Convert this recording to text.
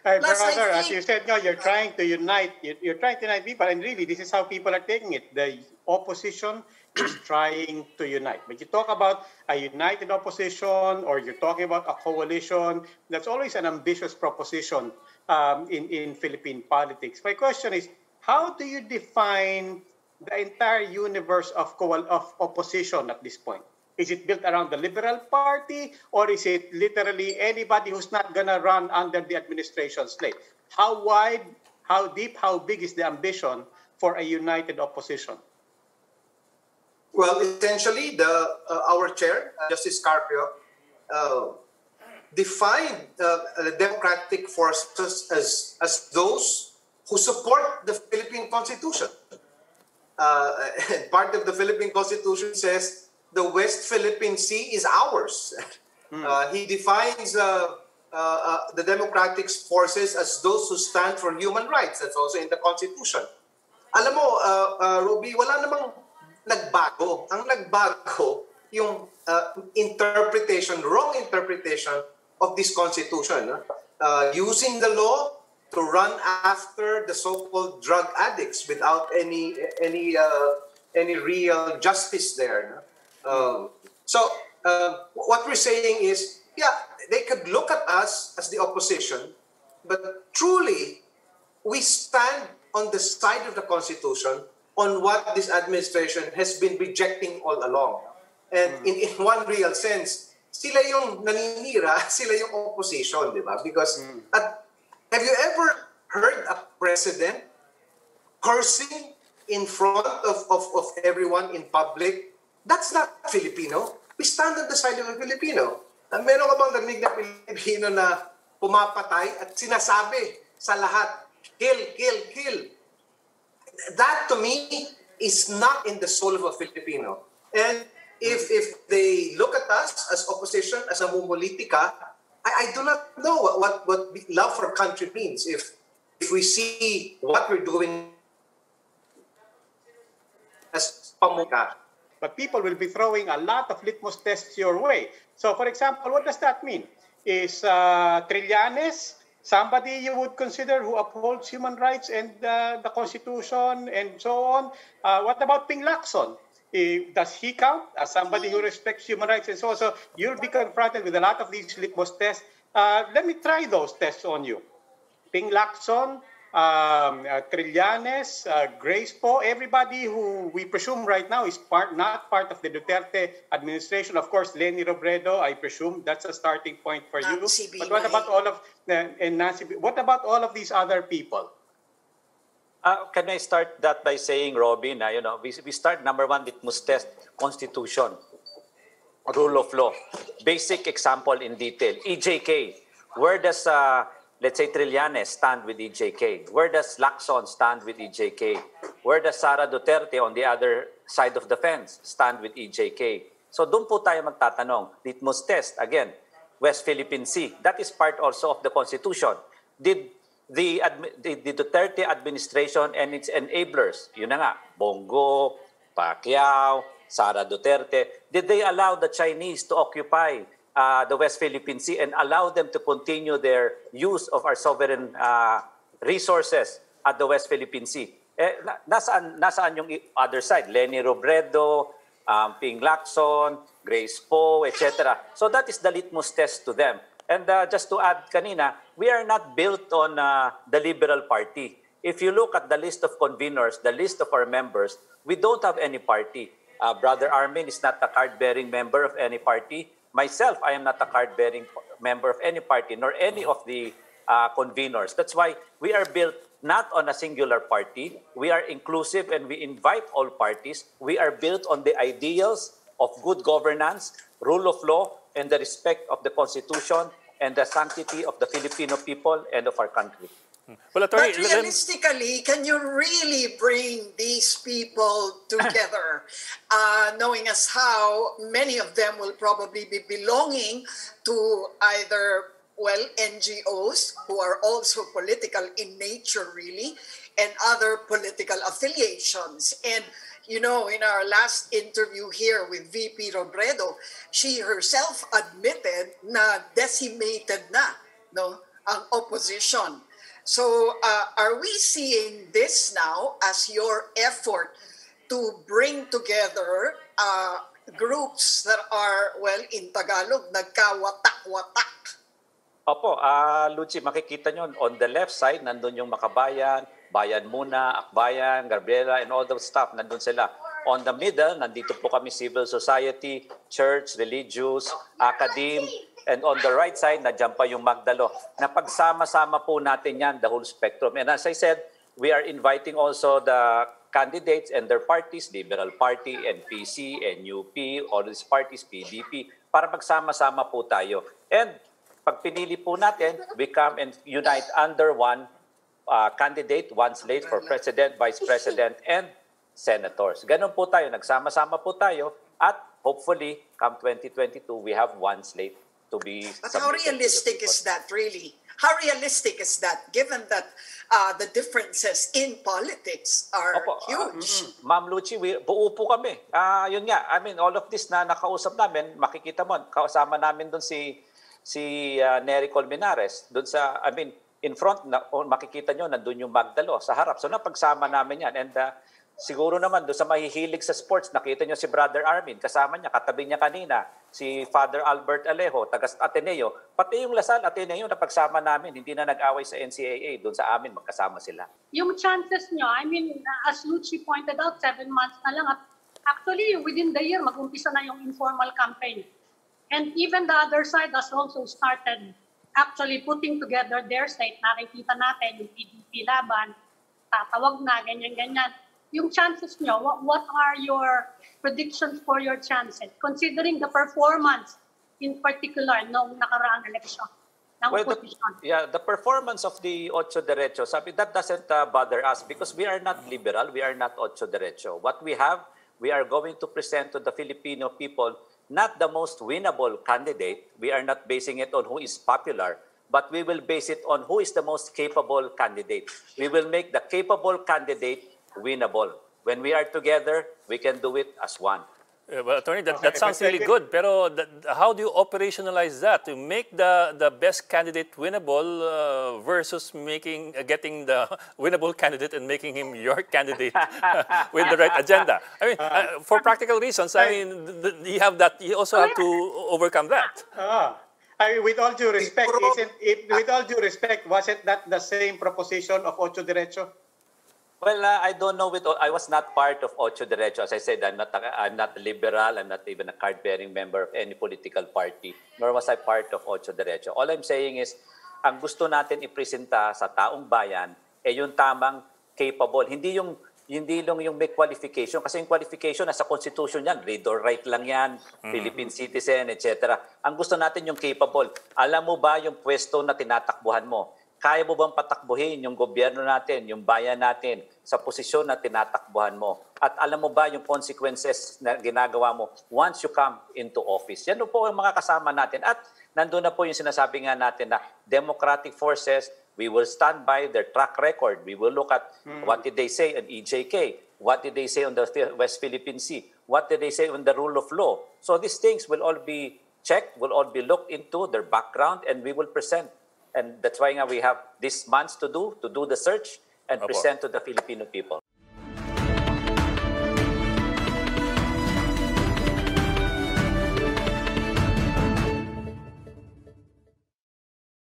Plus, brother, I as you think, said, no, you're trying to unite. You're trying to unite people, and really, this is how people are taking it. The opposition is trying to unite. But you talk about a united opposition, or you're talking about a coalition. That's always an ambitious proposition in Philippine politics. My question is, how do you define the entire universe of opposition at this point? Is it built around the Liberal Party, or is it literally anybody who's not going to run under the administration slate? How wide, how deep, how big is the ambition for a united opposition? Well, essentially, our chair, Justice Carpio, defined the democratic forces as those who support the Philippine Constitution. And part of the Philippine Constitution says the West Philippine Sea is ours. He defines the democratic forces as those who stand for human rights. That's also in the Constitution. Alam mo, Ruby, wala namang nagbago. Ang nagbago, yung interpretation, wrong interpretation of this Constitution. Using the law to run after the so-called drug addicts without any real justice there. So what we're saying is, yeah, they could look at us as the opposition, but truly, we stand on the side of the Constitution on what this administration has been rejecting all along. And in one real sense, sila yung naninira, sila yung opposition, di ba? Because have you ever heard a president cursing in front of everyone in public? That's not Filipino. We stand on the side of a Filipino. Meron ka bang narinig na Pilipino na pumapatay at sinasabi sa lahat, kill, kill, kill? That to me is not in the soul of a Filipino. And if they look at us as opposition, as a mumulitika, I do not know what love for country means if we see what we're doing as pamuka. But people will be throwing a lot of litmus tests your way. So, for example, what does that mean? Is Trillanes somebody you would consider who upholds human rights and the Constitution and so on? What about Ping Lacson? Does he count as somebody who respects human rights and so on? So you'll be confronted with a lot of these litmus tests. Let me try those tests on you. Ping Lacson, Trillanes, Grace Po, everybody who we presume right now is not part of the Duterte administration. Of course, Leni Robredo, I presume that's a starting point for you. But what about all of and Nancy? What about all of these other people? Can I start that by saying, Robin, we start number one, litmus test, Constitution, rule of law, basic example in detail, EJK. Where does let's say Trillanes stand with EJK? Where does Lacson stand with EJK? Where does Sara Duterte on the other side of the fence stand with EJK? So doon po tayo magtatanong. Litmus test, again, West Philippine Sea. That is part also of the Constitution. Did the Duterte administration and its enablers, yun na nga, Bongo, Pacquiao, Sara Duterte, did they allow the Chinese to occupy the West Philippine Sea and allow them to continue their use of our sovereign resources at the West Philippine Sea? Nasaan yung other side? Leni Robredo, Ping Lacson, Grace Po, etc. So that is the litmus test to them. And just to add kanina, we are not built on the Liberal Party. If you look at the list of convenors, the list of our members, we don't have any party. Brother Armin is not a card-bearing member of any party. Myself, I am not a card-bearing member of any party, nor any of the convenors. That's why we are built not on a singular party. We are inclusive and we invite all parties. We are built on the ideals of good governance, rule of law, and the respect of the Constitution and the sanctity of the Filipino people and of our country. Well, Attorney, but realistically, can you really bring these people together, knowing as how many of them will probably be belonging to either, well, NGOs who are also political in nature, really, and other political affiliations. And, you know, in our last interview here with VP Robredo, she herself admitted na decimated na, no? ang opposition. So are we seeing this now as your effort to bring together groups that are, well, in Tagalog, nagkawatak-watak? Opo, Lucy, makikita nyo, on the left side, nandun yung Makabayan, Bayan Muna, Akbayan, Gabriela, and all those stuff, nandun sila. On the middle, nandito po kami civil society, church, religious, academe, and on the right side, nadyan pa yung Magdalo. Napagsama-sama po natin yan, the whole spectrum. And as I said, we are inviting also the candidates and their parties, Liberal Party, NPC, NUP, all these parties, PDP, para magsama-sama po tayo. And pag pinili po natin, we come and unite under one candidate, one slate for President, Vice President, and Senators. Ganun po tayo, nagsama-sama po tayo, at hopefully, come 2022, we have one slate to be But how realistic is that, really? How realistic is that, given that the differences in politics are huge? Ma'am Lucy, buo po kami. Yun nga, I mean, all of this na nakausap namin, makikita mo, kasama namin doon si Nery Colmenares, doon sa, I mean, in front, makikita nyo, nandun yung Magdalo sa harap. So napagsama namin yan. And siguro naman, doon sa mahihilig sa sports, nakita nyo si Brother Armin, kasama niya, katabi niya kanina, si Father Albert Alejo, taga Ateneo. Pati yung Lasal Ateneo, napagsama namin, hindi na nag-away sa NCAA, doon sa amin, magkasama sila. Yung chances nyo, I mean, as Lucy pointed out, 7 months na lang. At actually, within the year, mag-umpisa na yung informal campaign. And even the other side has also started actually putting together their slate. Nakikita natin yung PDP laban, tatawag na, ganyan-ganyan. Yung chances nyo, what are your predictions for your chances, considering the performance in particular noong nakaraang election ng opposition? The performance of the Ocho Derecho, sabi, that doesn't bother us because we are not liberal, we are not Ocho Derecho. What we have, we are going to present to the Filipino people not the most winnable candidate. We are not basing it on who is popular, but we will base it on who is the most capable candidate. We will make the capable candidate winnable. When we are together, we can do it as one. Well, Attorney, that sounds really good. Pero how do you operationalize that to make the best candidate winnable versus getting the winnable candidate and making him your candidate with the right agenda? I mean, for practical reasons, I mean, you also have to overcome that. I mean, with all due respect, wasn't that the same proposition of Ocho Derecho? Well, I don't know. I was not part of Ocho Derecho. As I said, I'm not liberal. I'm not even a card-bearing member of any political party, nor was I part of Ocho Derecho. All I'm saying is, ang gusto natin ipresenta sa taong bayan ay yung tamang capable. Hindi lang yung may qualification. Kasi yung qualification nasa Constitution yan. Read or write lang yan. Philippine citizen, etc. Ang gusto natin yung capable. Alam mo ba yung pwesto na tinatakbuhan mo? Kaya mo bang patakbuhin yung gobyerno natin, yung bayan natin, sa posisyon na tinatakbuhan mo? At alam mo ba yung consequences na ginagawa mo once you come into office? Yan po ang mga kasama natin. At nandun na po yung sinasabi nga natin na democratic forces, we will stand by their track record. We will look at what did they say on EJK? What did they say on the West Philippine Sea? What did they say on the rule of law? So these things will all be checked, will all be looked into, their background, and we will present. And that's why we have these months to do the search and present to the Filipino people.